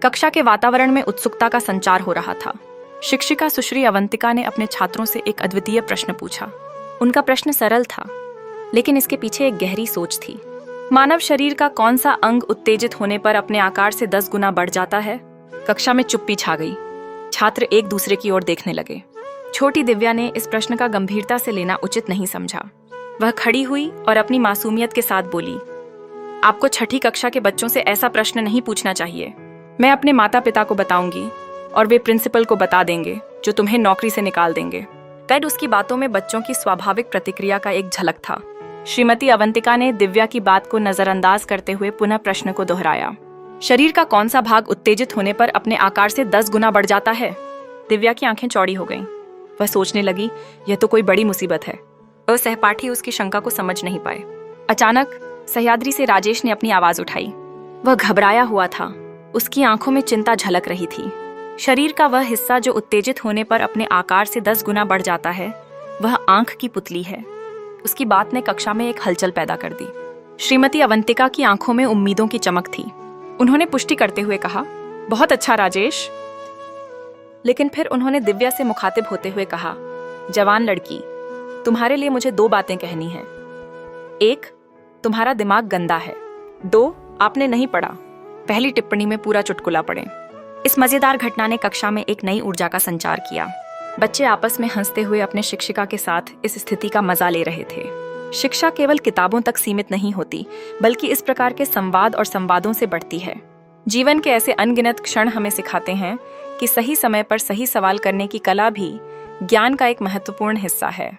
कक्षा के वातावरण में उत्सुकता का संचार हो रहा था। शिक्षिका सुश्री अवंतिका ने अपने छात्रों से एक अद्वितीय प्रश्न पूछा। उनका प्रश्न सरल था, लेकिन इसके पीछे एक गहरी सोच थी। मानव शरीर का कौन सा अंग उत्तेजित होने पर अपने आकार से 10 गुना बढ़ जाता है? कक्षा में चुप्पी छा गई। छात्र एक दूसरे की ओर देखने लगे। छोटी दिव्या ने इस प्रश्न का गंभीरता से लेना उचित नहीं समझा। वह खड़ी हुई और अपनी मासूमियत के साथ बोली, आपको छठी कक्षा के बच्चों से ऐसा प्रश्न नहीं पूछना चाहिए। मैं अपने माता पिता को बताऊंगी और वे प्रिंसिपल को बता देंगे, जो तुम्हें नौकरी से निकाल देंगे। शायद उसकी बातों में बच्चों की स्वाभाविक प्रतिक्रिया का एक झलक था। श्रीमती अवंतिका ने दिव्या की बात को नजरअंदाज करते हुए पुनः प्रश्न को दोहराया, शरीर का कौन सा भाग उत्तेजित होने पर अपने आकार से 10 गुना बढ़ जाता है? दिव्या की आंखें चौड़ी हो गईं। वह सोचने लगी, यह तो कोई बड़ी मुसीबत है। सहपाठी उसकी शंका को समझ नहीं पाए। अचानक सह्याद्री से राजेश ने अपनी आवाज उठाई। वह घबराया हुआ था। उसकी आंखों में चिंता झलक रही थी। शरीर का वह हिस्सा जो उत्तेजित होने पर अपने आकार से 10 गुना बढ़ जाता है, वह आंख की पुतली है। उसकी बात ने कक्षा में एक हलचल पैदा कर दी। श्रीमती अवंतिका की आंखों में उम्मीदों की चमक थी। उन्होंने पुष्टि करते हुए कहा, बहुत अच्छा राजेश। लेकिन फिर उन्होंने दिव्या से मुखातिब होते हुए कहा, जवान लड़की, तुम्हारे लिए मुझे 2 बातें कहनी हैं। 1, तुम्हारा दिमाग गंदा है। 2, आपने नहीं पढ़ा। पहली टिप्पणी में पूरा चुटकुला पढ़ें। इस मजेदार घटना ने कक्षा में एक नई ऊर्जा का संचार किया। बच्चे आपस में हंसते हुए अपने शिक्षिका के साथ इस स्थिति का मजा ले रहे थे। शिक्षा केवल किताबों तक सीमित नहीं होती, बल्कि इस प्रकार के संवाद और संवादों से बढ़ती है। जीवन के ऐसे अनगिनत क्षण हमें सिखाते हैं कि सही समय पर सही सवाल करने की कला भी ज्ञान का एक महत्वपूर्ण हिस्सा है।